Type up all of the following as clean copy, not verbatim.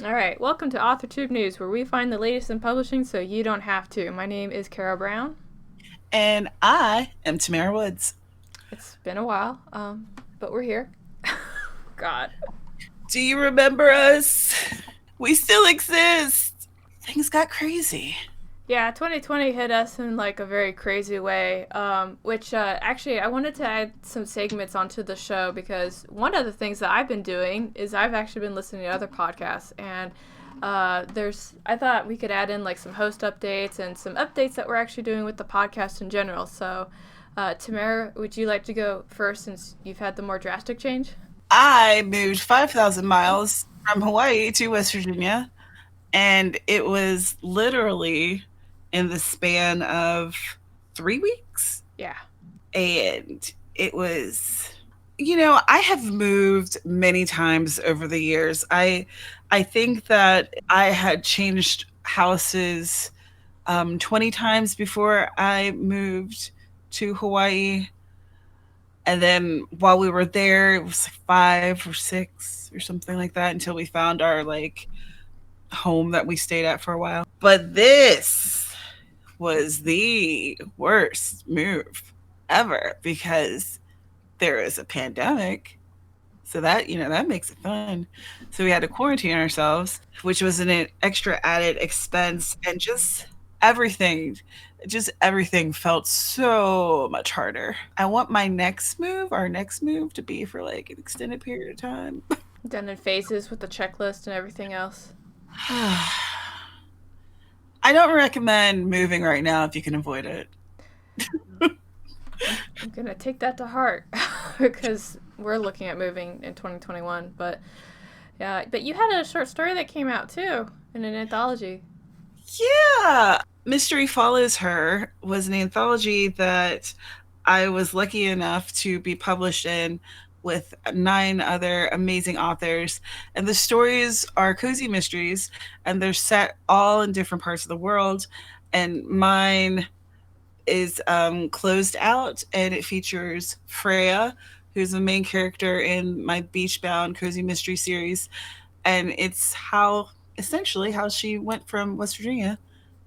All right, welcome to Authortube News, where we find the latest in publishing so you don't have to. My name is Carrow Brown. And I am Tamara Woods. It's been a while, but we're here. God. Do you remember us? We still exist. Things got crazy. Yeah, 2020 hit us in like a very crazy way, which actually I wanted to add some segments onto the show because one of the things that I've been doing is I've actually been listening to other podcasts, and I thought we could add in like some host updates and some updates that we're actually doing with the podcast in general. So, Tamara, would you like to go first since you've had the more drastic change? I moved 5,000 miles from Hawaii to West Virginia, and it was literally in the span of 3 weeks. Yeah. And it was, I have moved many times over the years. I think that I had changed houses 20 times before I moved to Hawaii. And then while we were there, it was like 5 or 6 or something like that until we found our like home that we stayed at for a while. But this was the worst move ever because there is a pandemic. So that makes it fun. So we had to quarantine ourselves, which was an extra added expense, and just everything felt so much harder. I want our next move to be for like an extended period of time. Done in phases with the checklist and everything else. I don't recommend moving right now if you can avoid it. I'm gonna take that to heart because we're looking at moving in 2021. But yeah, but you had a short story that came out too in an anthology. Yeah. Mystery Follows Her was an anthology that I was lucky enough to be published in with 9 other amazing authors. And the stories are cozy mysteries, and they're set all in different parts of the world. And mine is closed out, and it features Freya, who's the main character in my Beachbound Cozy Mystery series. And it's essentially how she went from West Virginia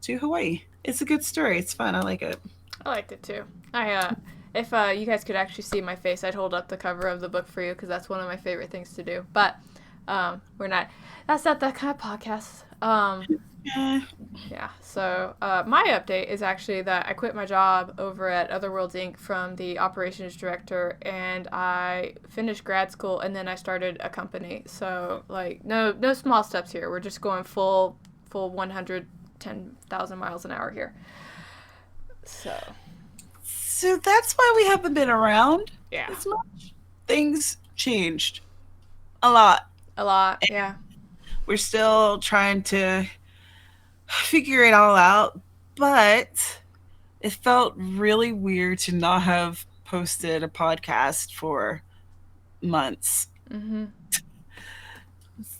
to Hawaii. It's a good story. It's fun. I like it. I liked it too. If you guys could actually see my face, I'd hold up the cover of the book for you because that's one of my favorite things to do. But we're not. That's not that kind of podcast. Yeah. Yeah. So my update is actually that I quit my job over at Otherworlds Inc. from the operations director, and I finished grad school, and then I started a company. So like no small steps here. We're just going full 110,000 miles an hour here. So So that's why we haven't been around yeah, as much. Things changed a lot. a lot. Yeah. We're still trying to figure it all out, but it felt really weird to not have posted a podcast for months. Mm-hmm.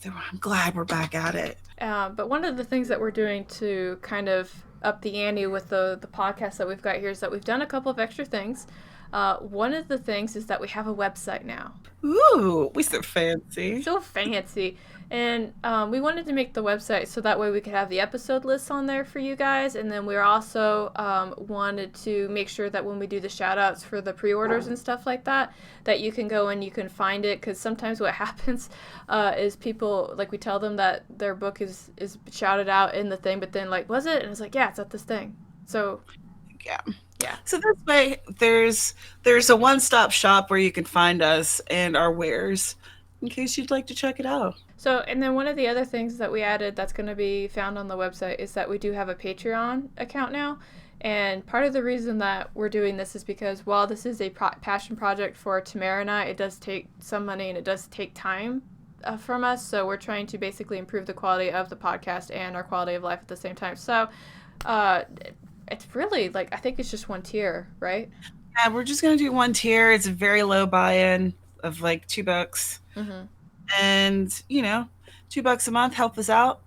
So I'm glad we're back at it. But one of the things that we're doing to kind of up the ante with the podcast that we've got here is that we've done a couple of extra things. One of the things is that we have a website now. Ooh, we so fancy. So fancy. And we wanted to make the website so that way we could have the episode lists on there for you guys. And then we also wanted to make sure that when we do the shout outs for the pre orders and stuff like that, that you can go and you can find it. Because sometimes what happens is people, like, we tell them that their book is shouted out in the thing, but then, like, was it? And it's like, yeah, it's at this thing. So, Yeah. yeah. So this way, there's a one-stop shop where you can find us and our wares in case you'd like to check it out. So, and then one of the other things that we added that's going to be found on the website is that we do have a Patreon account now. And part of the reason that we're doing this is because while this is a passion project for Tamara and I, it does take some money and it does take time from us. So we're trying to basically improve the quality of the podcast and our quality of life at the same time. So uh, it's really like, I think it's just one tier, right? Yeah, we're just gonna do one tier. It's a very low buy-in of like $2, Mm-hmm. and $2 a month help us out,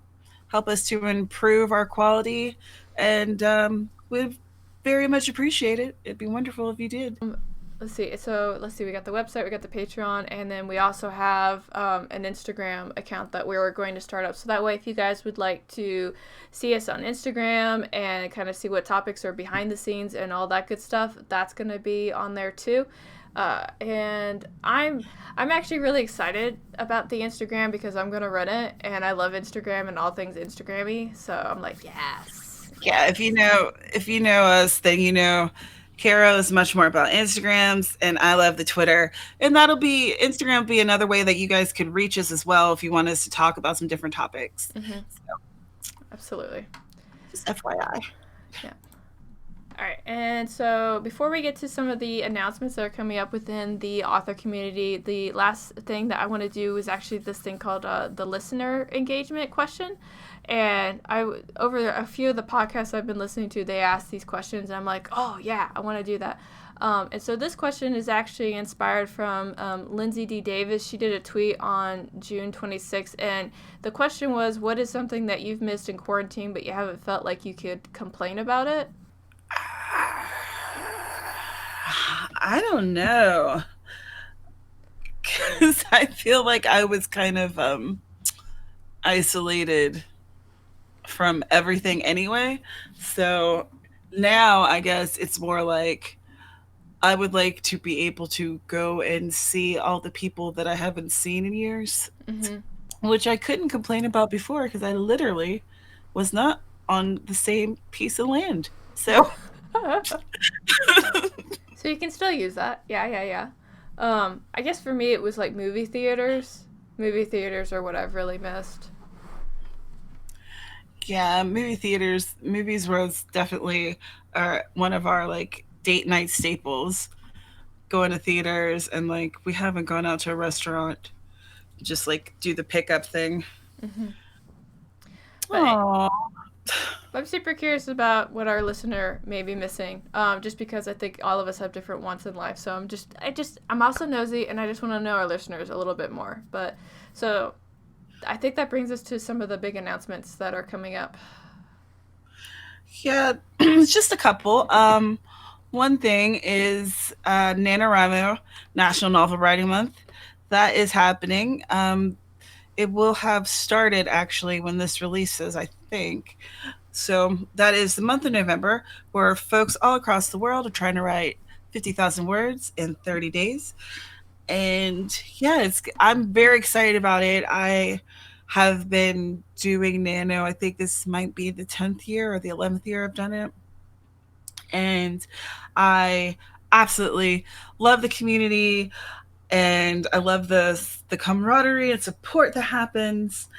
help us to improve our quality, and we'd very much appreciate it. It'd be wonderful if you did. let's see. So let's see. We got the website, we got the Patreon, and then we also have an Instagram account that we were going to start up. So that way, if you guys would like to see us on Instagram and kind of see what topics are behind the scenes and all that good stuff, that's going to be on there too. And I'm actually really excited about the Instagram because I'm gonna run it, and I love Instagram and all things Instagrammy. So I'm like, yes. Yeah, if you know us, then you know Carrow is much more about Instagrams, and I love the Twitter. And Instagram will be another way that you guys could reach us as well if you want us to talk about some different topics. Mm-hmm. So, absolutely. Just FYI. Yeah. All right, and so before we get to some of the announcements that are coming up within the author community, the last thing that I want to do is actually this thing called the listener engagement question. And over a few of the podcasts I've been listening to, they ask these questions, and I'm like, oh yeah, I want to do that. And so this question is actually inspired from Lindsay D. Davis. She did a tweet on June 26th, and the question was, what is something that you've missed in quarantine but you haven't felt like you could complain about it? I don't know, because I feel like I was kind of isolated from everything anyway. So now I guess it's more like I would like to be able to go and see all the people that I haven't seen in years, mm-hmm. which I couldn't complain about before because I literally was not on the same piece of land. So so you can still use that. Yeah. I guess for me it was like movie theaters. Movie theaters are what I've really missed. Yeah, movies was definitely one of our like date night staples. Going to theaters, and like we haven't gone out to a restaurant, just like do the pickup thing. Mm-hmm. Aww. I'm super curious about what our listener may be missing, just because I think all of us have different wants in life. So I'm also nosy, and I just want to know our listeners a little bit more. But so I think that brings us to some of the big announcements that are coming up. Yeah, it's just a couple. One thing is NaNoWriMo, National Novel Writing Month. That is happening. It will have started actually when this releases, I think. So that is the month of November, where folks all across the world are trying to write 50,000 words in 30 days. And yeah, I'm very excited about it. I have been doing Nano. I think this might be the 10th year or the 11th year I've done it. And I absolutely love the community, and I love the camaraderie and support that happens.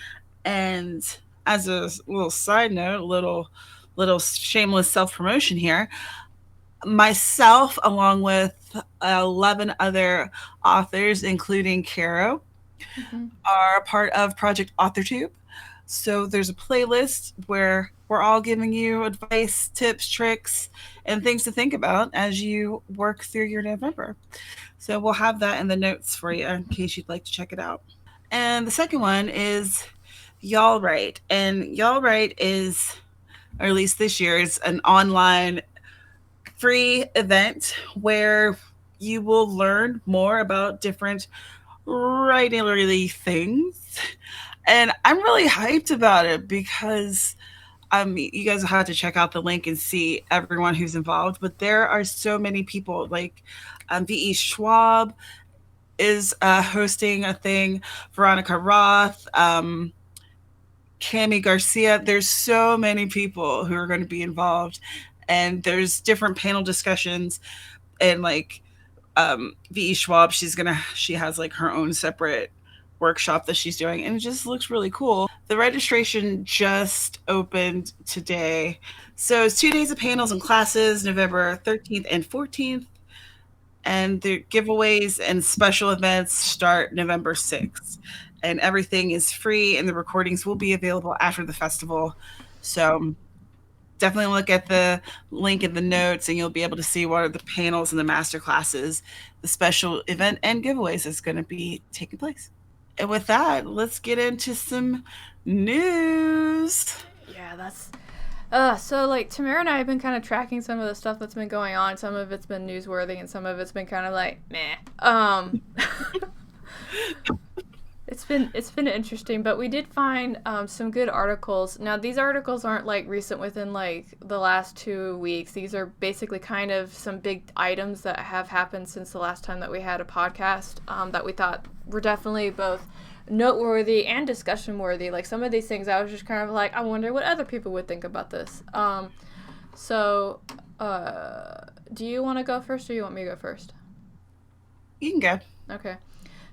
And as a little side note, little shameless self-promotion here, myself along with 11 other authors, including Carrow, mm-hmm. are part of Project Authortube. So there's a playlist where we're all giving you advice, tips, tricks, and things to think about as you work through your November. So we'll have that in the notes for you in case you'd like to check it out. And the second one is Y'all Write. And Y'all Write is, or at least this year, is an online free event where you will learn more about different writing things. And I'm really hyped about it because you guys will have to check out the link and see everyone who's involved. But there are so many people, like V.E. Schwab is hosting a thing, Veronica Roth, Cami Garcia. There's so many people who are going to be involved. And there's different panel discussions, and like V.E. Schwab, she has like her own separate workshop that she's doing, and it just looks really cool. The registration just opened today. So it's 2 days of panels and classes, November 13th and 14th. And the giveaways and special events start November 6th. And everything is free, and the recordings will be available after the festival. So definitely look at the link in the notes, and you'll be able to see what are the panels and the master classes, the special event and giveaways that's going to be taking place. And with that, let's get into some news. Yeah, So like Tamara and I have been kind of tracking some of the stuff that's been going on. Some of it's been newsworthy, and some of it's been kind of like meh. It's been interesting, but we did find some good articles. Now these articles aren't like recent within like the last 2 weeks. These are basically kind of some big items that have happened since the last time that we had a podcast that we thought were definitely both noteworthy and discussion worthy. Like some of these things, I was just kind of like, I wonder what other people would think about this. So, do you want to go first, or you want me to go first? You can go. Okay.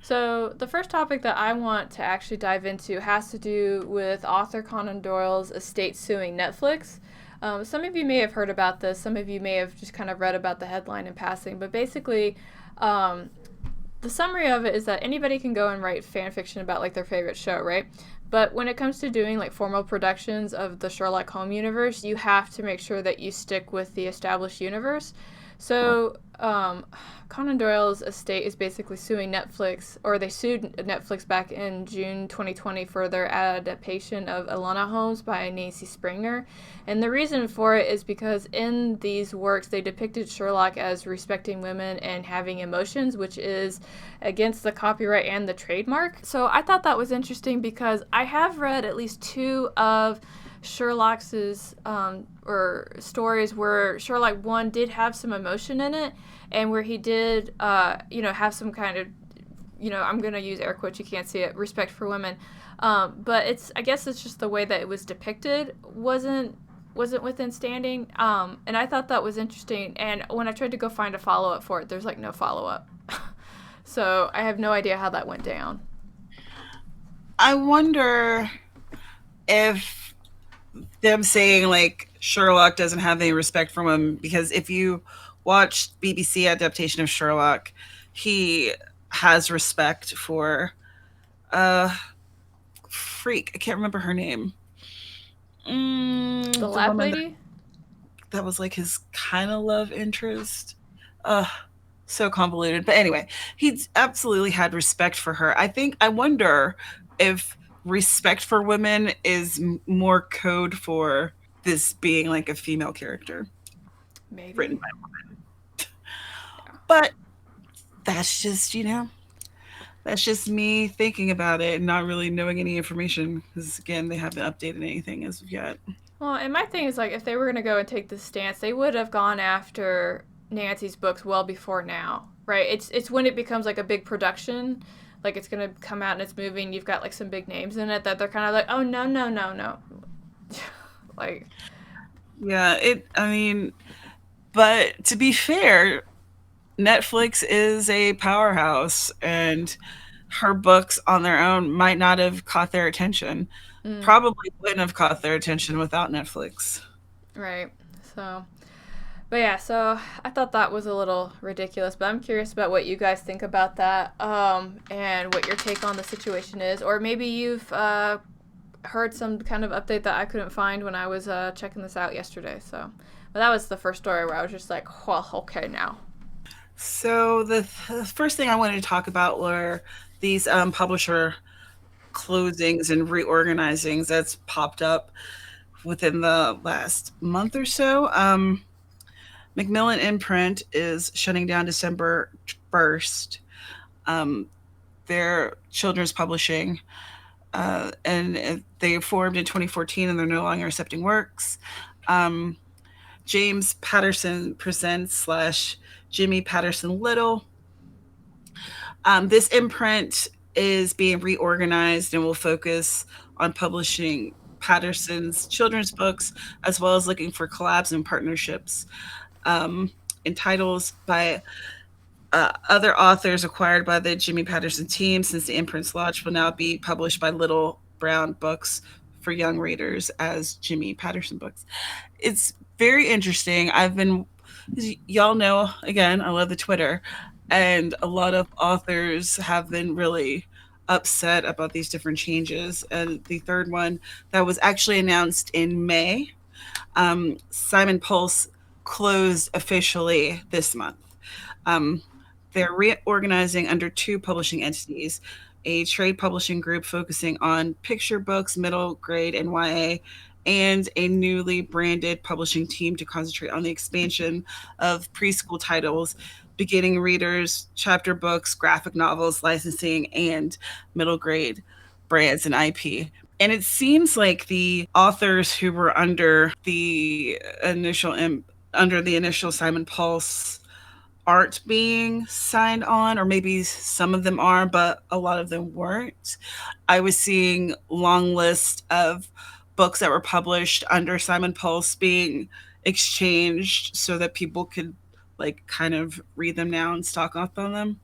So the first topic that I want to actually dive into has to do with author Conan Doyle's estate suing Netflix. Some of you may have heard about this. Some of you may have just kind of read about the headline in passing. But basically, the summary of it is that anybody can go and write fan fiction about like their favorite show, right? But when it comes to doing like formal productions of the Sherlock Holmes universe, you have to make sure that you stick with the established universe. So Conan Doyle's estate is basically suing Netflix, or they sued Netflix back in June 2020 for their adaptation of Elena Holmes by Nancy Springer. And the reason for it is because in these works they depicted Sherlock as respecting women and having emotions, which is against the copyright and the trademark. So I thought that was interesting because I have read at least two of Sherlock's or stories where Sherlock 1 did have some emotion in it, and where he did have some kind of, I'm going to use air quotes, you can't see it, respect for women, but I guess it's just the way that it was depicted wasn't within standing, and I thought that was interesting. And when I tried to go find a follow-up for it, there's like no follow-up. So I have no idea how that went down. I wonder if them saying like Sherlock doesn't have any respect for women, because if you watched BBC adaptation of Sherlock, he has respect for freak. I can't remember her name. The lab lady? That was like his kind of love interest. So convoluted. But anyway, he absolutely had respect for her. I wonder if respect for women is more code for this being like a female character. Maybe. Written by a woman. Yeah. But that's just, that's just me thinking about it and not really knowing any information, because again, they haven't updated anything as of yet. Well, and my thing is, like, if they were going to go and take this stance, they would have gone after Nancy's books well before now, right? It's when it becomes like a big production, like it's going to come out and it's moving, you've got like some big names in it, that they're kind of like, oh, no. Like, yeah, but to be fair, Netflix is a powerhouse, and her books on their own might not have caught their attention. Probably wouldn't have caught their attention without Netflix. Right. So, but yeah, so I thought that was a little ridiculous, but I'm curious about what you guys think about that, and what your take on the situation is, or maybe you've heard some kind of update that I couldn't find when I was checking this out yesterday. So, but that was the first story where I was just like, well, okay, now. So the first thing I wanted to talk about were these publisher closings and reorganizings that's popped up within the last month or so. MacMillian Imprint is shutting down December 1st. Their children's publishing, and they formed in 2014, and they're no longer accepting works. James Patterson Presents / Jimmy Patterson Little. This imprint is being reorganized and will focus on publishing Patterson's children's books, as well as looking for collabs and partnerships. In titles by other authors acquired by the Jimmy Patterson team since the imprint's launch will now be published by Little Brown Books for young readers as Jimmy Patterson books. It's very interesting. Y'all know, again, I love the Twitter, and a lot of authors have been really upset about these different changes. And the third one that was actually announced in May, Simon Pulse closed officially this month. They're reorganizing under two publishing entities, a trade publishing group focusing on picture books, middle grade, and YA, and a newly branded publishing team to concentrate on the expansion of preschool titles, beginning readers, chapter books, graphic novels, licensing, and middle grade brands and IP. And it seems like the authors who were under the initial Simon Pulse aren't being signed on, or maybe some of them are, but a lot of them weren't. I was seeing long lists of books that were published under Simon Pulse being exchanged so that people could like kind of read them now and stock up on them.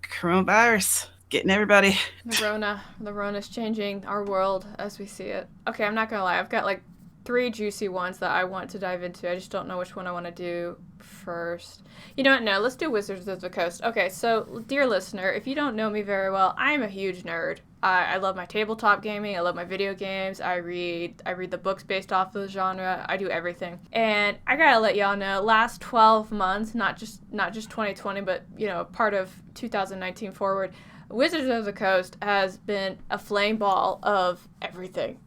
Coronavirus getting everybody. The Rona's changing our world as we see it. Okay, I'm not gonna lie. I've got like 3 juicy ones that I want to dive into. I just don't know which one I want to do first. You know what? No, let's do Wizards of the Coast. Okay, so dear listener, if you don't know me very well, I'm a huge nerd. I love my tabletop gaming. I love my video games. I read the books based off of the genre. I do everything. And I gotta let y'all know, last 12 months, not just 2020, but part of 2019 forward, Wizards of the Coast has been a flame ball of everything.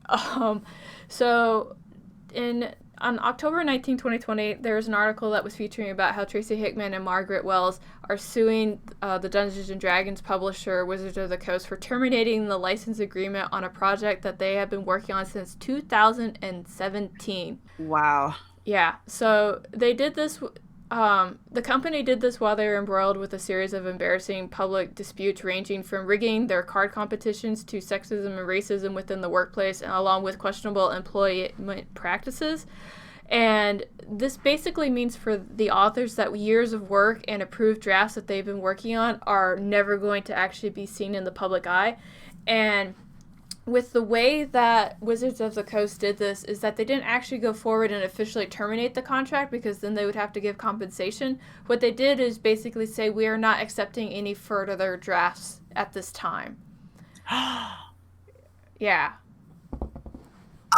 So on October 19, 2020, there was an article that was featuring about how Tracy Hickman and Margaret Wells are suing the Dungeons & Dragons publisher, Wizards of the Coast, for terminating the license agreement on a project that they have been working on since 2017. Wow. Yeah, so they did this. The company did this while they were embroiled with a series of embarrassing public disputes ranging from rigging their card competitions to sexism and racism within the workplace, and along with questionable employment practices. And this basically means for the authors that years of work and approved drafts that they've been working on are never going to actually be seen in the public eye. And with the way that Wizards of the Coast did this is that they didn't actually go forward and officially terminate the contract, because then they would have to give compensation. What they did is basically say, we are not accepting any further drafts at this time. Yeah.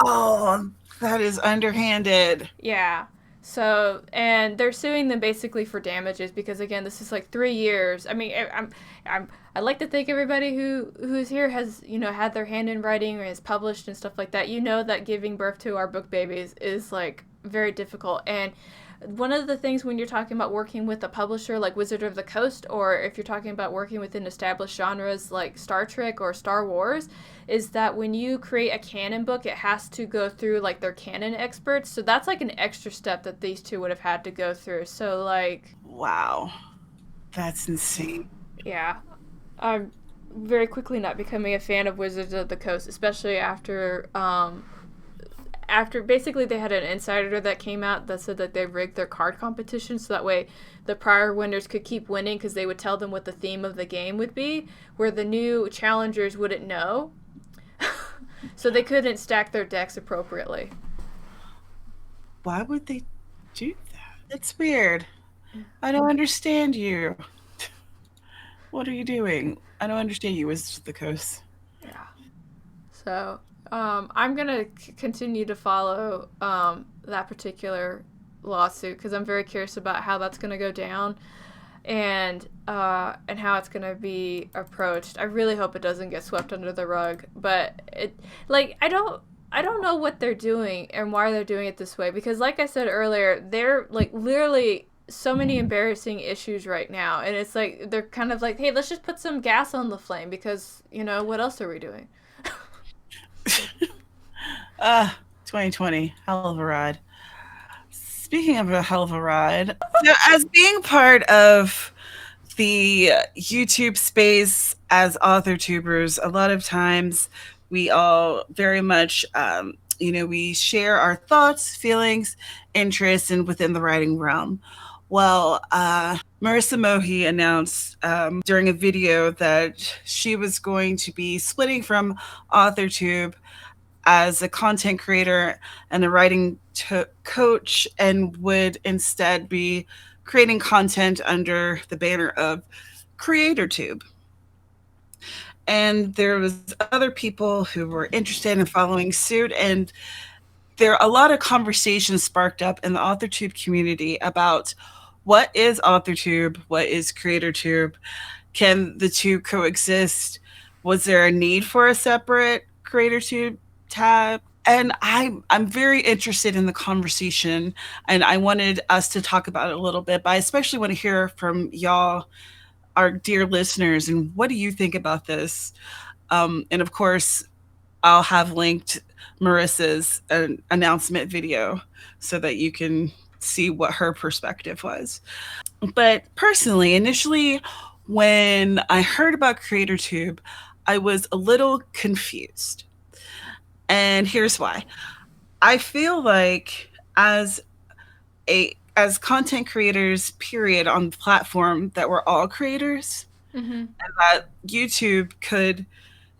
Oh, that is underhanded. Yeah. So, and they're suing them basically for damages because, again, this is like 3 years. I mean, I like to think everybody who's here has, had their hand in writing or is published and stuff like that. You know that giving birth to our book babies is like very difficult. And one of the things when you're talking about working with a publisher like Wizard of the Coast, or if you're talking about working within established genres like Star Trek or Star Wars, is that when you create a canon book, it has to go through like their canon experts. So that's like an extra step that these two would have had to go through. So like, wow, that's insane. Yeah, I'm very quickly not becoming a fan of Wizards of the Coast, especially after basically they had an insider that came out that said that they rigged their card competition so that way the prior winners could keep winning because they would tell them what the theme of the game would be, where the new challengers wouldn't know. So they couldn't stack their decks appropriately. Why would they do that? It's weird. I don't understand you. What are you doing? I don't understand you, Wizards of the Coast. Yeah. So I'm going to continue to follow that particular lawsuit because I'm very curious about how that's going to go down and how it's going to be approached. I really hope it doesn't get swept under the rug, but I don't know what they're doing and why they're doing it this way, because like I said earlier, they're like literally so many embarrassing issues right now, and it's like they're kind of like, hey, let's just put some gas on the flame because, what else are we doing? 2020, hell of a ride. Speaking of a hell of a ride, so as being part of the YouTube space as authortubers, a lot of times we all very much, we share our thoughts, feelings, interests, and within the writing realm. Well, Marissa Mohi announced during a video that she was going to be splitting from Authortube as a content creator and a writing coach, and would instead be creating content under the banner of CreatorTube. And there was other people who were interested in following suit, and a lot of conversations sparked up in the Authortube community about what is Authortube, what is CreatorTube, can the two coexist, Was there a need for a separate CreatorTube tab? And I'm very interested in the conversation, and I wanted us to talk about it a little bit, but I especially want to hear from y'all, our dear listeners, and what do you think about this? And of course, I'll have linked Marissa's announcement video so that you can see what her perspective was. But personally, initially, when I heard about CreatorTube, I was a little confused. And here's why. I feel like as content creators, period, on the platform, that we're all creators, Mm-hmm. and that YouTube could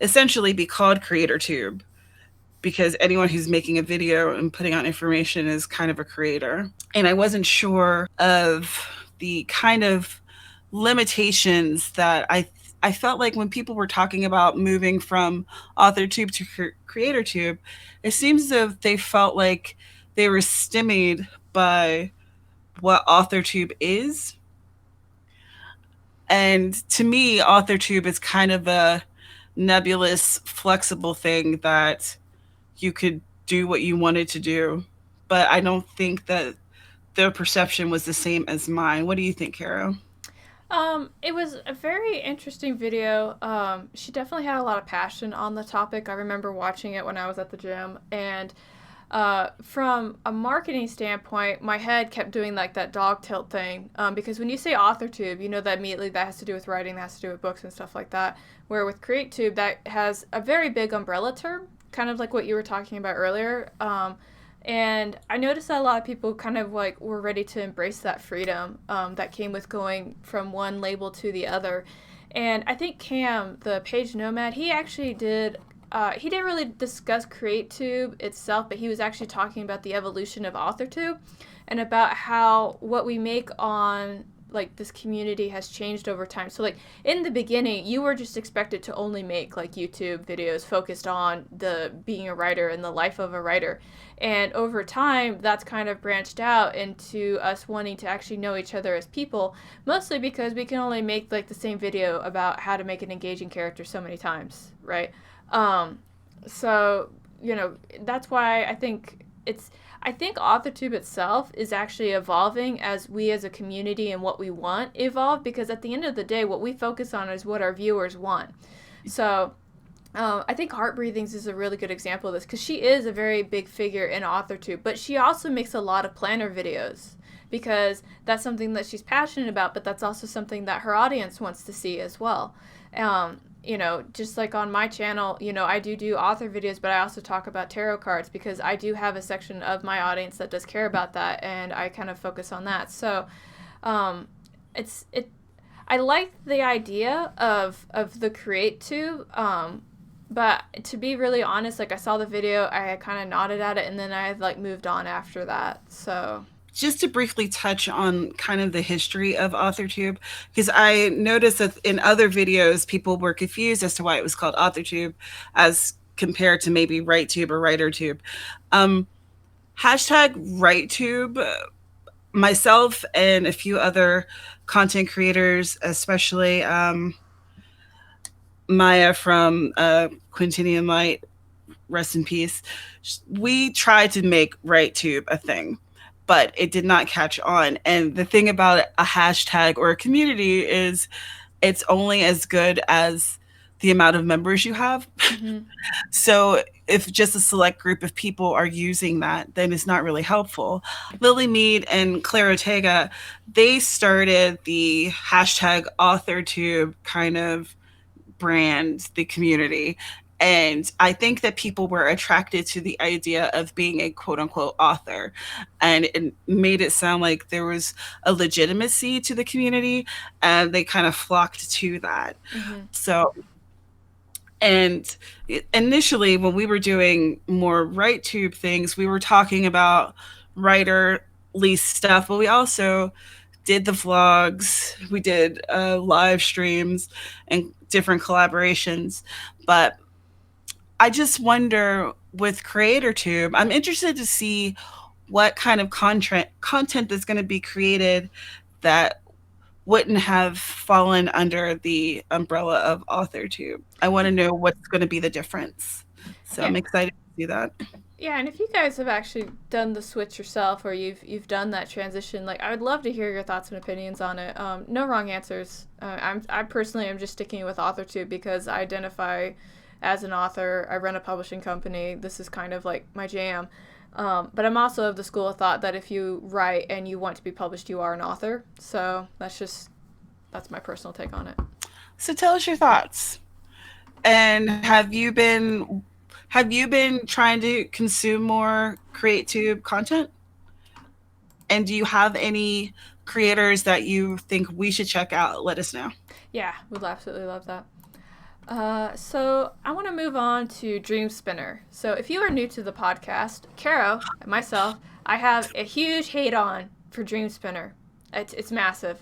essentially be called CreatorTube because anyone who's making a video and putting out information is kind of a creator. And I wasn't sure of the kind of limitations that I felt like when people were talking about moving from AuthorTube to CreatorTube, it seems as if they felt like they were stymied by what AuthorTube is. And to me, AuthorTube is kind of a nebulous, flexible thing that you could do what you wanted to do. But I don't think that their perception was the same as mine. What do you think, Carrow? It was a very interesting video. She definitely had a lot of passion on the topic. I remember watching it when I was at the gym, and from a marketing standpoint, my head kept doing like that dog tilt thing. Because when you say AuthorTube, you know that immediately that has to do with writing, that has to do with books and stuff like that. Where with CreateTube, that has a very big umbrella term, kind of like what you were talking about earlier. And I noticed that a lot of people kind of like were ready to embrace that freedom that came with going from one label to the other. And I think Cam, the page nomad, he actually did. He didn't really discuss CreateTube itself, but he was actually talking about the evolution of AuthorTube and about how what we make on like this community has changed over time. So like in the beginning, you were just expected to only make like YouTube videos focused on the being a writer and the life of a writer. And over time, that's kind of branched out into us wanting to actually know each other as people, mostly because we can only make like the same video about how to make an engaging character so many times, right? So, you know, that's why I think AuthorTube itself is actually evolving as we as a community and what we want evolve, because at the end of the day, what we focus on is what our viewers want. So I think Heart Breathings is a really good example of this, because she is a very big figure in AuthorTube, but she also makes a lot of planner videos because that's something that she's passionate about, but that's also something that her audience wants to see as well. You know, just like on my channel, you know, I do author videos, but I also talk about tarot cards because I do have a section of my audience that does care about that, and I kind of focus on that. So, I like the idea of the CreateTube, but to be really honest, like I saw the video, I kind of nodded at it, and then I had like moved on after that. So. Just to briefly touch on kind of the history of AuthorTube, because I noticed that in other videos, people were confused as to why it was called AuthorTube as compared to maybe WriteTube or WriterTube. Hashtag WriteTube, myself and a few other content creators, especially Maya from Quintinian Light, rest in peace, we tried to make WriteTube a thing, but it did not catch on. And the thing about a hashtag or a community is it's only as good as the amount of members you have. Mm-hmm. So if just a select group of people are using that, then it's not really helpful. Lily Mead and Claire Ortega, they started the hashtag AuthorTube kind of brand, the community. And I think that people were attracted to the idea of being a quote unquote author. And it made it sound like there was a legitimacy to the community, and they kind of flocked to that. Mm-hmm. So, and initially, when we were doing more WriteTube things, we were talking about writerly stuff, but we also did the vlogs, we did live streams and different collaborations. But I just wonder with CreatorTube, I'm interested to see what kind of content that's going to be created that wouldn't have fallen under the umbrella of Authortube. I want to know what's going to be the difference. So Yeah. I'm excited to see that. Yeah, and if you guys have actually done the switch yourself, or you've done that transition, like I would love to hear your thoughts and opinions on it. No wrong answers. I personally am just sticking with Authortube because I identify as an author. I run a publishing company. This is kind of like my jam. But I'm also of the school of thought that if you write and you want to be published, you are an author. So that's my personal take on it. So tell us your thoughts. And have you been trying to consume more CreateTube content? And do you have any creators that you think we should check out? Let us know. Yeah, we'd absolutely love that. So I want to move on to Dreamspinner. So if you are new to the podcast, Carrow and myself, I have a huge hate on for Dreamspinner. It's massive.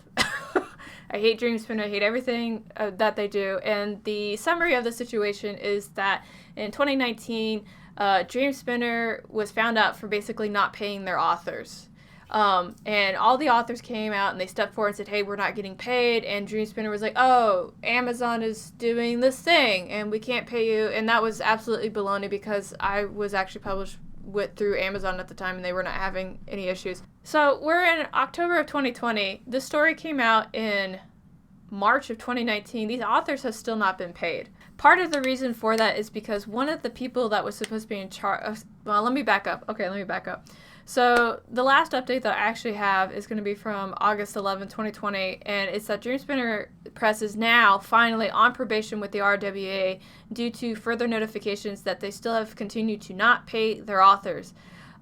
I hate Dreamspinner. I hate everything that they do. And the summary of the situation is that in 2019, Dreamspinner was found out for basically not paying their authors. And all the authors came out and they stepped forward and said, hey, we're not getting paid. And Dreamspinner was like, oh, Amazon is doing this thing and we can't pay you. And that was absolutely baloney because I was actually published through Amazon at the time and they were not having any issues. So we're in October of 2020. This story came out in March of 2019. These authors have still not been paid. Part of the reason for that is because one of the people that was supposed to be in charge... Well, let me back up. So the last update that I actually have is going to be from August 11, 2020, and it's that Dreamspinner Press is now finally on probation with the RWA due to further notifications that they still have continued to not pay their authors.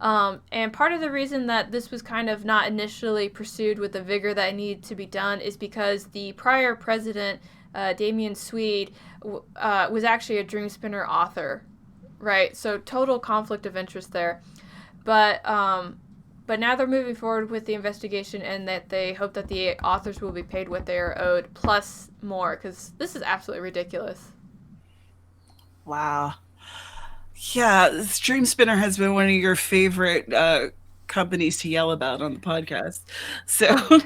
And part of the reason that this was kind of not initially pursued with the vigor that needed to be done is because the prior president, Damien Swede, was actually a Dreamspinner author, right? So total conflict of interest there. But now they're moving forward with the investigation and that they hope that the authors will be paid what they are owed, plus more, because this is absolutely ridiculous. Wow. Yeah, Dreamspinner has been one of your favorite companies to yell about on the podcast. So...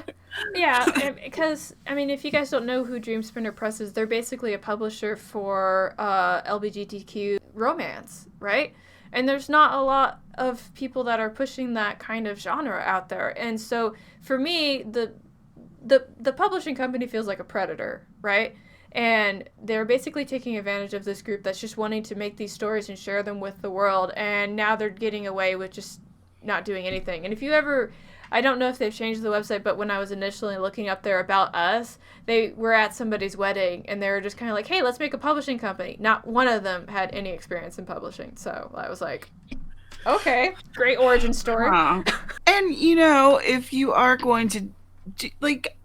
Yeah, because, I mean, if you guys don't know who Dreamspinner Press is, they're basically a publisher for LGBTQ romance, right? And there's not a lot of people that are pushing that kind of genre out there. And so for me, the publishing company feels like a predator, right? And they're basically taking advantage of this group that's just wanting to make these stories and share them with the world. And now they're getting away with just not doing anything. And if you ever... I don't know if they've changed the website, but when I was initially looking up there About Us, they were at somebody's wedding, and they were just kind of like, hey, let's make a publishing company. Not one of them had any experience in publishing. So I was like, okay, great origin story. And, you know, if you are going to, like,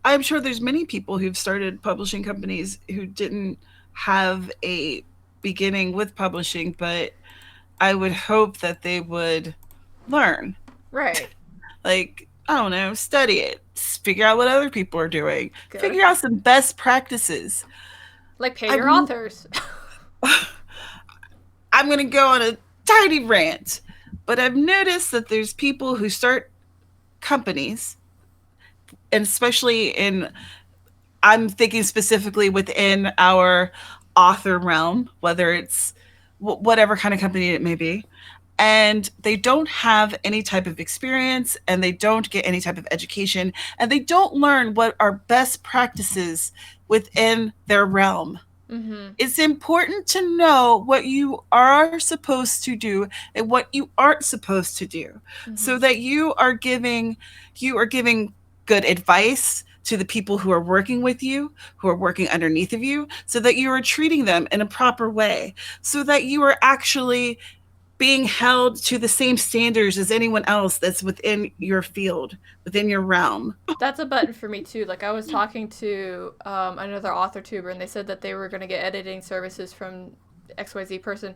I'm sure there's many people who've started publishing companies who didn't have a beginning with publishing, but I would hope that they would learn. Right. Like, I don't know, study it. Figure out what other people are doing. Good. Figure out some best practices. Like pay your authors. I'm going to go on a tiny rant, but I've noticed that there's people who start companies, and especially I'm thinking specifically within our author realm, whether it's whatever kind of company it may be, and they don't have any type of experience and they don't get any type of education and they don't learn what are best practices within their realm. Mm-hmm. It's important to know what you are supposed to do and what you aren't supposed to do, so that you are giving good advice to the people who are working with you, who are working underneath of you, so that you are treating them in a proper way, so that you are actually being held to the same standards as anyone else that's within your field, within your realm. That's a button for me too. Like I was talking to another authortuber and they said that they were going to get editing services from XYZ person.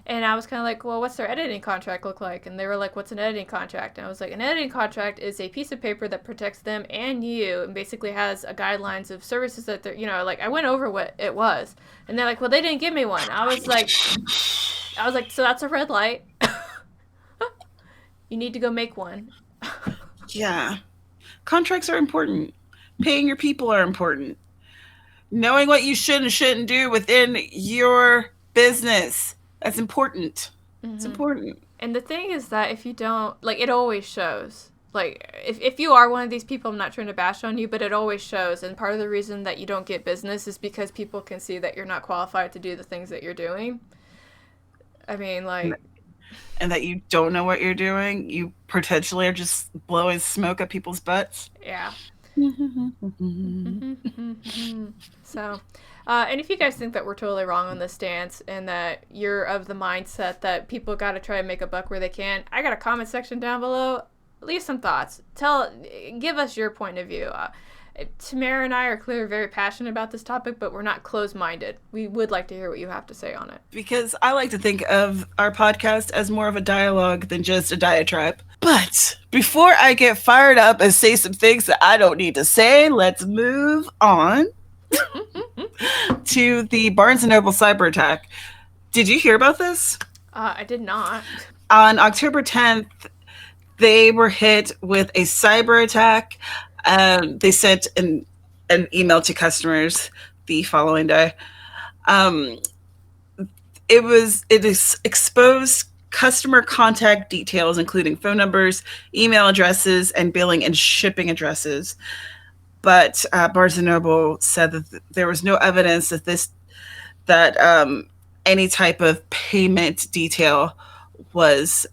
And I was kind of like, well, what's their editing contract look like? And they were like, what's an editing contract? And I was like, an editing contract is a piece of paper that protects them and you and basically has a guidelines of services that they're, like I went over what it was. And they're like, well, they didn't give me one. I was like, so that's a red light. You need to go make one. Yeah. Contracts are important. Paying your people are important. Knowing what you should and shouldn't do within your business. That's important. It's important. And the thing is that if you don't, like, it always shows. Like, if you are one of these people, I'm not trying to bash on you, but it always shows. And part of the reason that you don't get business is because people can see that you're not qualified to do the things that you're doing. I mean, like... And that you don't know what you're doing. You potentially are just blowing smoke at people's butts. Yeah. So, and if you guys think that we're totally wrong on this stance and that you're of the mindset that people got to try and make a buck where they can, I got a comment section down below. Leave some thoughts. Give us your point of view. Tamara and I are clearly very passionate about this topic, but we're not closed-minded. We would like to hear what you have to say on it. Because I like to think of our podcast as more of a dialogue than just a diatribe. But before I get fired up and say some things that I don't need to say, let's move on to the Barnes & Noble cyber attack. Did you hear about this? I did not. On October 10th, they were hit with a cyber attack. They sent an email to customers the following day. It is exposed customer contact details, including phone numbers, email addresses, and billing and shipping addresses. But Barnes & Noble said that there was no evidence that any type of payment detail was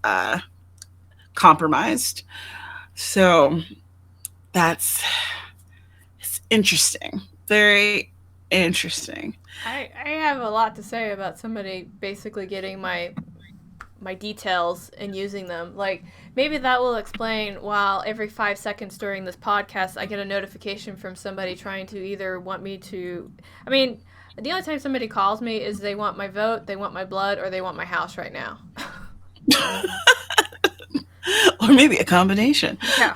compromised. So it's interesting. Very interesting. I have a lot to say about somebody basically getting my details and using them. Like, maybe that will explain why every 5 seconds during this podcast I get a notification from somebody trying to either want me to... I mean, the only time somebody calls me is they want my vote, they want my blood, or they want my house right now. Or maybe a combination. Yeah.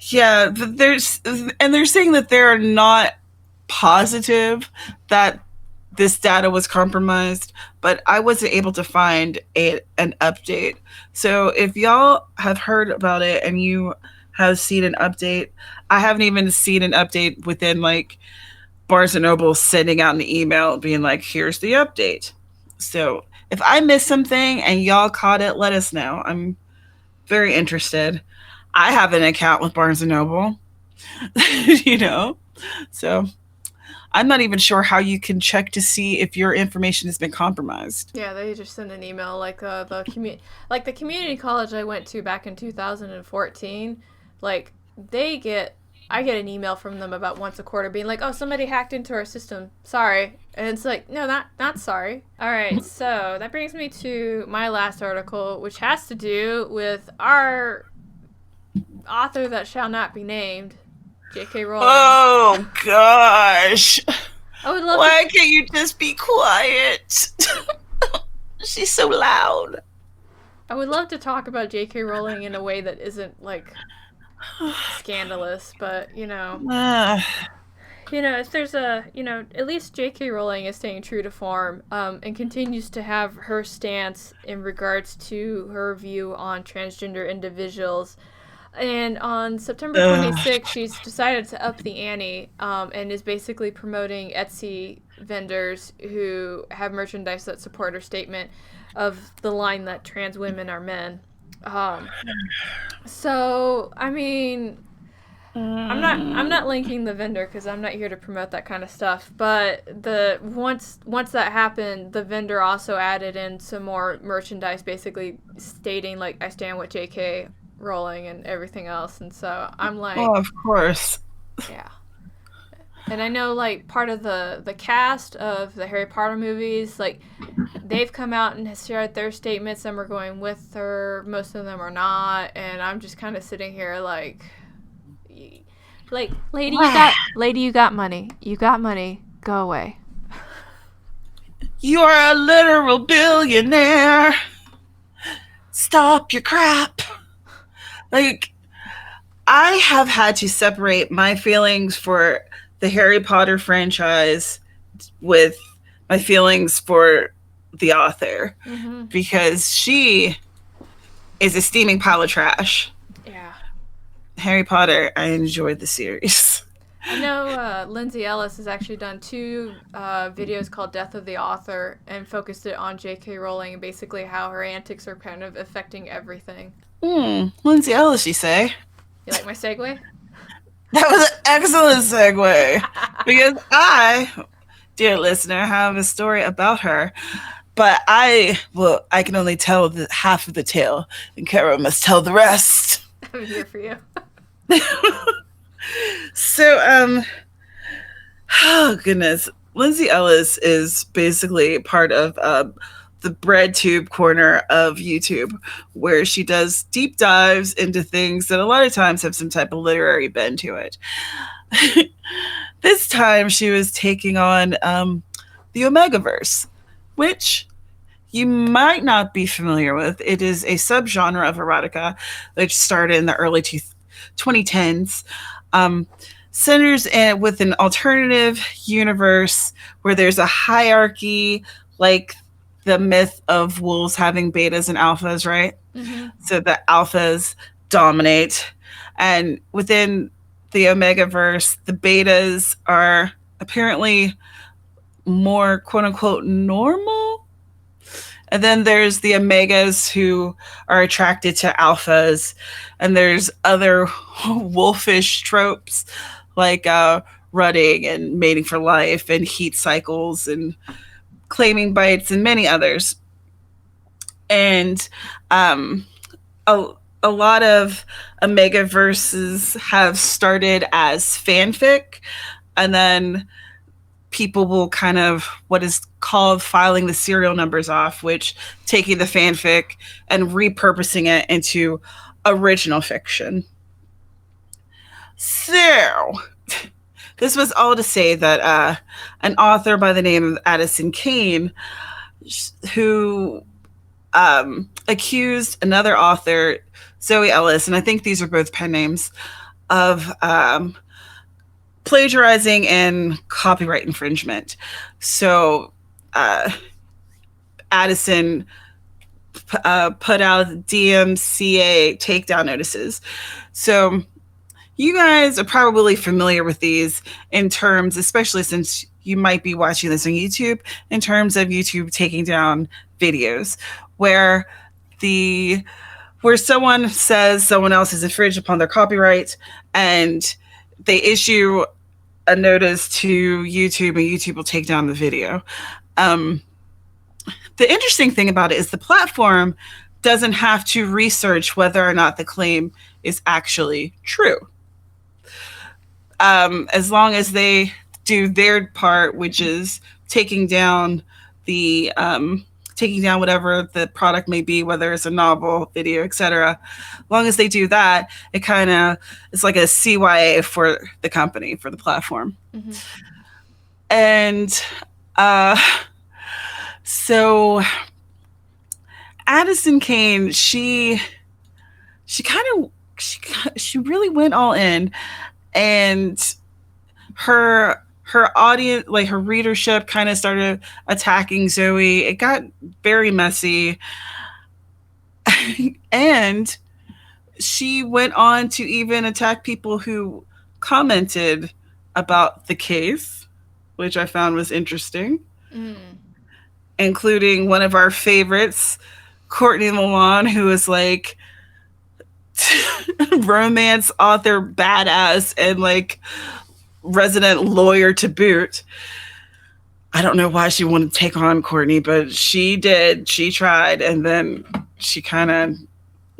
Yeah, they're saying that they're not positive that this data was compromised, but I wasn't able to find an update. So if y'all have heard about it and you have seen an update, I haven't even seen an update within like Barnes & Noble sending out an email being like, here's the update. So if I missed something and y'all caught it, let us know. I'm very interested. I have an account with Barnes & Noble, so I'm not even sure how you can check to see if your information has been compromised. Yeah, they just send an email like the community college I went to back in 2014. Like I get an email from them about once a quarter being like, oh, somebody hacked into our system. Sorry. And it's like, no, not sorry. All right. So that brings me to my last article, which has to do with our author that shall not be named, J.K. Rowling. Oh, gosh. I would love Why can't you just be quiet? She's so loud. I would love to talk about J.K. Rowling in a way that isn't, like, scandalous, but, if there's at least J.K. Rowling is staying true to form, and continues to have her stance in regards to her view on transgender individuals. And on September 26th, she's decided to up the ante, and is basically promoting Etsy vendors who have merchandise that support her statement of the line that trans women are men. So, I mean, I'm not linking the vendor because I'm not here to promote that kind of stuff. But once that happened, the vendor also added in some more merchandise, basically stating like, I stand with J.K. Rowling and everything else. And so I'm like, oh, of course, yeah. And I know, like, part of the cast of the Harry Potter movies, like, they've come out and has shared their statements, and we're going with her. Most of them are not, and I'm just kind of sitting here like, lady, you got money. You got money. Go away. You are a literal billionaire. Stop your crap. Like, I have had to separate my feelings for the Harry Potter franchise with my feelings for the author, because she is a steaming pile of trash. Yeah. Harry Potter, I enjoyed the series. I know Lindsay Ellis has actually done 2 videos called Death of the Author and focused it on J.K. Rowling and basically how her antics are kind of affecting everything. Lindsay Ellis, you say? You like my segue? That was an excellent segue. Because I, dear listener, have a story about her. But I can only tell half of the tale, and Carrow must tell the rest. I'm here for you. So, oh goodness, Lindsay Ellis is basically part of the BreadTube corner of YouTube, where she does deep dives into things that a lot of times have some type of literary bend to it. This time, she was taking on the Omegaverse, which you might not be familiar with. It is a subgenre of erotica which started in the early 2010s. Centers with an alternative universe where there's a hierarchy, like the myth of wolves having betas and alphas, right? Mm-hmm. So the alphas dominate. And within the Omegaverse, the betas are apparently more quote unquote normal. And then there's the Omegas who are attracted to alphas. And there's other wolfish tropes like rutting and mating for life and heat cycles and claiming bites and many others. And a lot of Omegaverses have started as fanfic, and then people will kind of what is called filing the serial numbers off, which taking the fanfic and repurposing it into original fiction. So this was all to say that an author by the name of Addison Kane, who accused another author, Zoe Ellis, and I think these are both pen names, of plagiarizing and copyright infringement. So Addison put out DMCA takedown notices. So you guys are probably familiar with these in terms, especially since you might be watching this on YouTube, in terms of YouTube taking down videos where someone says someone else has infringed upon their copyright and they issue a notice to YouTube and YouTube will take down the video. The interesting thing about it is the platform doesn't have to research whether or not the claim is actually true. As long as they do their part, which is taking down whatever the product may be, whether it's a novel, video, etc. As long as they do that, it kind of it's like a CYA for the company, for the platform. Mm-hmm. And so Addison Kane, she really went all in, and her audience, like her readership, kind of started attacking Zoe. It got very messy. And she went on to even attack people who commented about the case, which I found was interesting. Including one of our favorites, Courtney Milan, who is like romance author badass and like resident lawyer to boot. I don't know why she wanted to take on Courtney, but she did. She tried, and then she kind of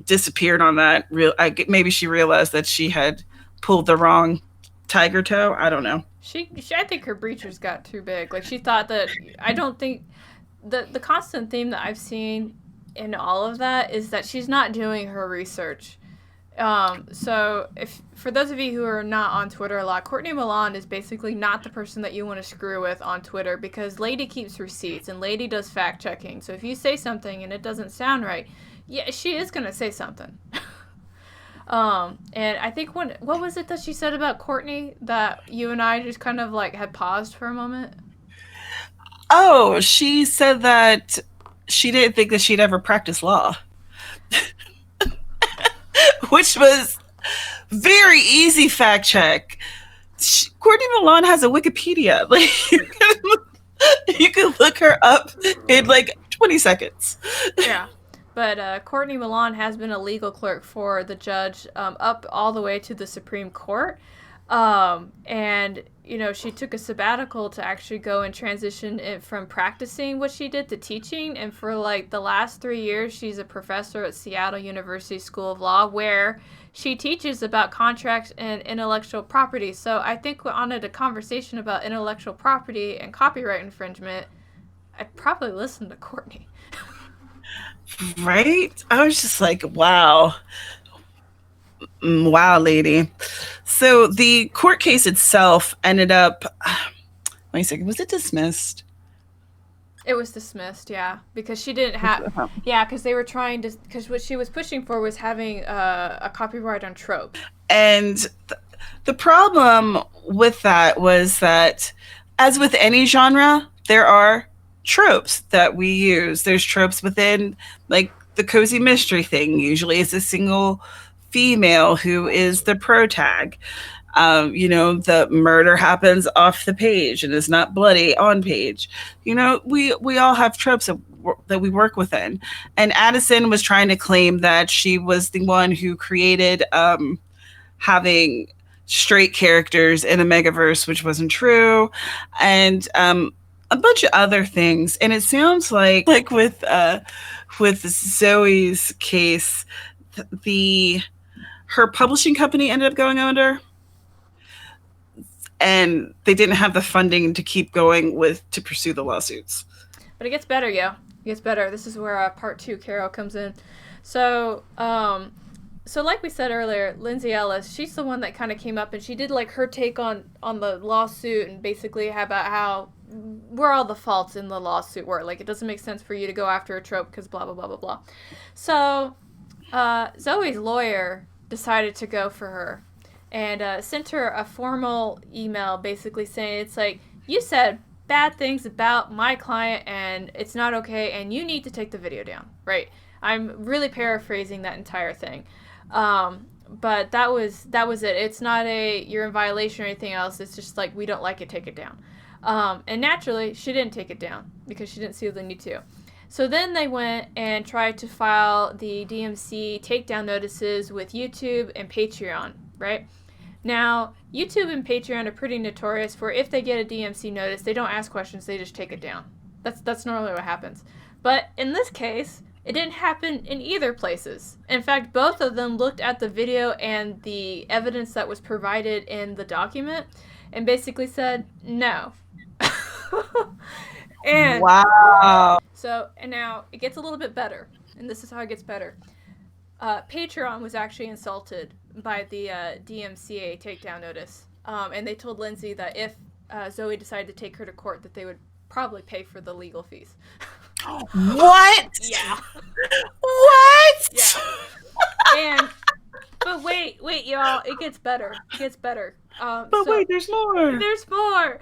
disappeared on that. Maybe she realized that she had pulled the wrong tiger toe. I don't know. I think her breeches got too big. Like she thought that. I don't think the constant theme that I've seen in all of that is that she's not doing her research. So if for those of you who are not on Twitter a lot, Courtney Milan is basically not the person that you want to screw with on Twitter, because Lady keeps receipts and Lady does fact checking. So if you say something and it doesn't sound right, yeah, she is going to say something. And I think what was it that she said about Courtney that you and I just kind of like had paused for a moment? Oh, she said that she didn't think that she'd ever practice law. Which was Very easy fact check. Courtney Milan has a Wikipedia. Like you can look her up in like 20 seconds. Yeah. But Courtney Milan has been a legal clerk for the judge up all the way to the Supreme Court. And, you know, she took a sabbatical to actually go and transition it from practicing what she did to teaching. And for like the last 3 years, she's a professor at Seattle University School of Law, where she teaches about contracts and intellectual property. So I think we wanted a conversation about intellectual property and copyright infringement. I'd probably listen to Courtney. Right? I was just like, wow. Wow, lady. So the court case itself ended up, wait a second, was it dismissed? It was dismissed, yeah, because she didn't have, yeah, because they were trying to, because what she was pushing for was having a copyright on trope. And the problem with that was that, as with any genre, there are tropes that we use. There's tropes within, like, the cozy mystery thing. Usually it's a single female who is the protag. You know, the murder happens off the page and is not bloody on page. You know, we all have tropes that we work within. And Addison was trying to claim that she was the one who created having straight characters in Omegaverse, which wasn't true, and a bunch of other things. And it sounds like with Zoe's case, her publishing company ended up going under, and they didn't have the funding to keep going to pursue the lawsuits. But it gets better, yo. It gets better. This is where part 2 Carrow comes in. So, so like we said earlier, Lindsay Ellis, she's the one that kind of came up, and she did like her take on the lawsuit, and basically about how where all the faults in the lawsuit were. Like, it doesn't make sense for you to go after a trope because blah blah blah blah blah. So Zoe's lawyer decided to go for her and sent her a formal email basically saying, it's like, you said bad things about my client and it's not okay and you need to take the video down, right? I'm really paraphrasing that entire thing. But that was it. It's not you're in violation or anything else. It's just like, we don't like it, take it down. And naturally, she didn't take it down because she didn't see the need to. So then they went and tried to file the DMC takedown notices with YouTube and Patreon, right? Now, YouTube and Patreon are pretty notorious for, if they get a DMC notice, they don't ask questions, they just take it down. That's normally what happens. But in this case, it didn't happen in either places. In fact, both of them looked at the video and the evidence that was provided in the document and basically said, no. And wow. So, and now it gets a little bit better, and this is how it gets better. Patreon was actually insulted by the DMCA takedown notice, and they told Lindsay that if Zoe decided to take her to court, that they would probably pay for the legal fees. What? Yeah. What? Yeah. But wait, y'all, it gets better. It gets better. Wait, there's more. There's more.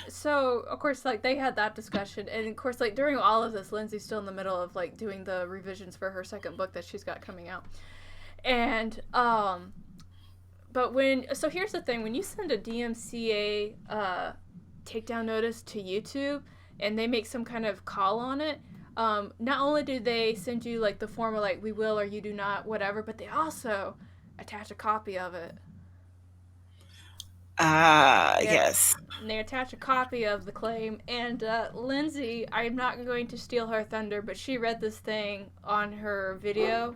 So of course, like, they had that discussion, and of course, like, during all of this, Lindsay's still in the middle of like doing the revisions for her second book that she's got coming out. And but so here's the thing: when you send a DMCA takedown notice to YouTube and they make some kind of call on it, not only do they send you like the form of like, we will or you do not, whatever, but they also attach a copy of it. Yes. And they attach a copy of the claim, and Lindsay, I'm not going to steal her thunder, but she read this thing on her video.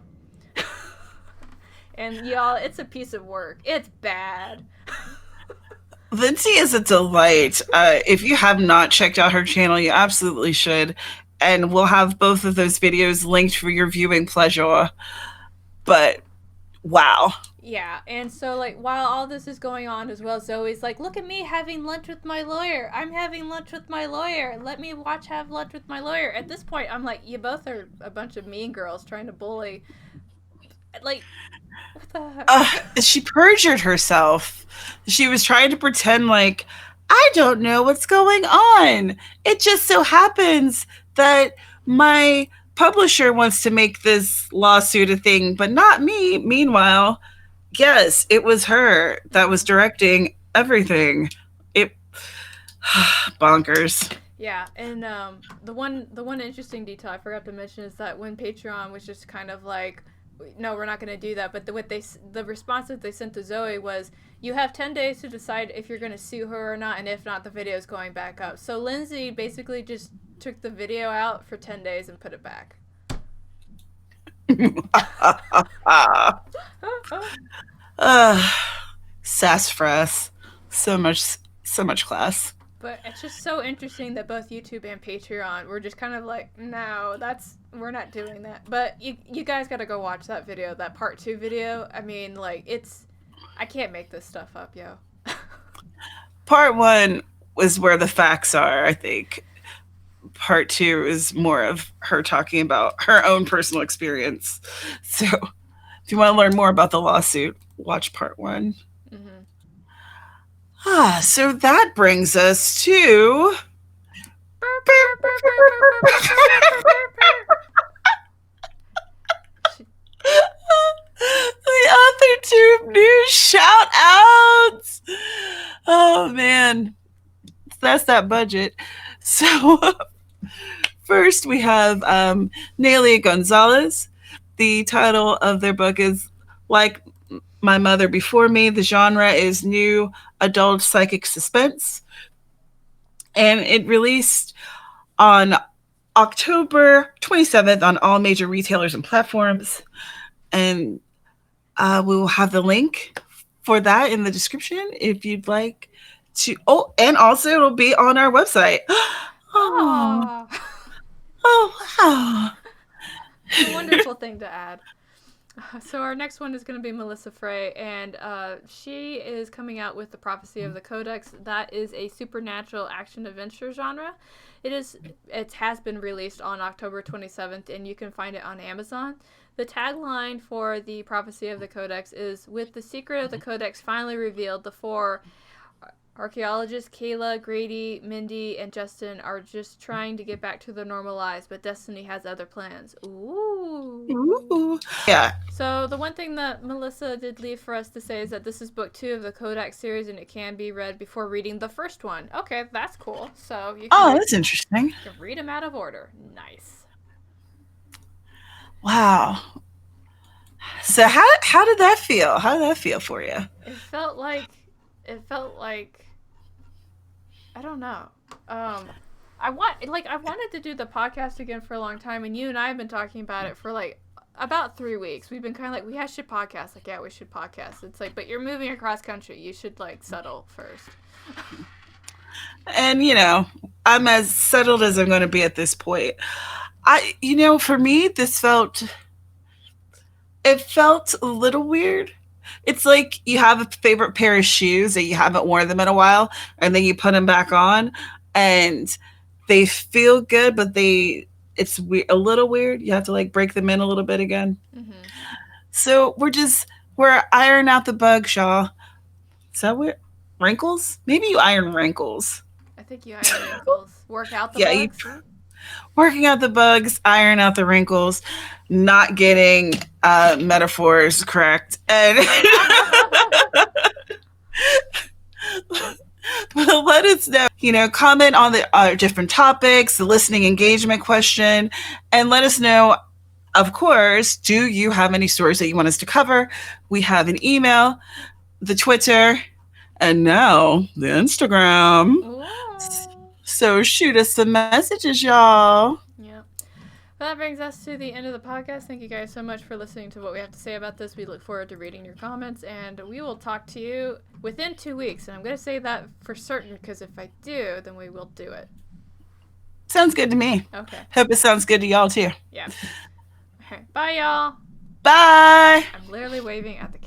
And y'all, it's a piece of work. It's bad. Lindsay is a delight. If you have not checked out her channel, you absolutely should. And we'll have both of those videos linked for your viewing pleasure. But wow. Yeah, and so, like, while all this is going on as well, Zoe's like, look at me having lunch with my lawyer. I'm having lunch with my lawyer. Let me have lunch with my lawyer. At this point, I'm like, you both are a bunch of mean girls trying to bully. Like, what the heck? She perjured herself. She was trying to pretend like, I don't know what's going on. It just so happens that my publisher wants to make this lawsuit a thing, but not me. Meanwhile, yes, it was her that was directing everything. It bonkers. Yeah, and the one interesting detail I forgot to mention is that when Patreon was just kind of like, no, we're not going to do that. But the response that they sent to Zoe was, you have 10 days to decide if you're going to sue her or not, and if not, the video is going back up. So Lindsay basically just took the video out for 10 days and put it back. Sassafras. So much class. But it's just so interesting that both YouTube and Patreon were just kind of like, no, we're not doing that. But you guys got to go watch that video, that part 2 video. I mean, like, I can't make this stuff up, yo. Part 1 was where the facts are, I think. Part 2 is more of her talking about her own personal experience. So if you want to learn more about the lawsuit, watch part 1. So that brings us to the Authortube news shout-outs. Oh man, that's that budget. So first we have Naley Gonzalez. The title of their book is Like My Mother Before Me. The genre is new adult psychic suspense. And it released on October 27th on all major retailers and platforms. And we will have the link for that in the description if you'd like to. Oh, and also it'll be on our website. Oh, wow. It's a wonderful thing to add. So our next one is going to be Melissa Frey, and she is coming out with The Prophecy of the Codex. That is a supernatural action-adventure genre. It has been released on October 27th, and you can find it on Amazon. The tagline for The Prophecy of the Codex is, with the secret of the Codex finally revealed, the 4 archaeologists Kayla, Grady, Mindy, and Justin are just trying to get back to their normal lives, but Destiny has other plans. Ooh. Yeah. So the one thing that Melissa did leave for us to say is that this is book 2 of the Codex series, and it can be read before reading the first one. Okay, that's cool. So you can that's interesting. You can read them out of order. Nice. Wow. So how did that feel? How did that feel for you? It felt like I don't know. I wanted to do the podcast again for a long time, and you and I have been talking about it for like about 3 weeks. We've been kind of like, we should podcast. Like, yeah, we should podcast. It's like, but you're moving across country. You should like settle first. And I'm as settled as I'm going to be at this point. For me, it felt a little weird. It's like you have a favorite pair of shoes that you haven't worn them in a while, and then you put them back on, and they feel good, but it's a little weird. You have to like break them in a little bit again. Mm-hmm. So we're ironing out the bugs, y'all. Is that what? Wrinkles? Maybe you iron wrinkles. I think you iron wrinkles. Work out the bugs. Working out the bugs, iron out the wrinkles, not getting metaphors correct. And let us know, comment on the different topics, the listening engagement question, and let us know, of course, do you have any stories that you want us to cover? We have an email, the Twitter, and now the Instagram. Ooh. So shoot us some messages, y'all. Yeah. Well, that brings us to the end of the podcast. Thank you guys so much for listening to what we have to say about this. We look forward to reading your comments, and we will talk to you within 2 weeks. And I'm going to say that for certain, because if I do, then we will do it. Sounds good to me. Okay. Hope it sounds good to y'all, too. Yeah. Okay. Bye, y'all. Bye. I'm literally waving at the camera.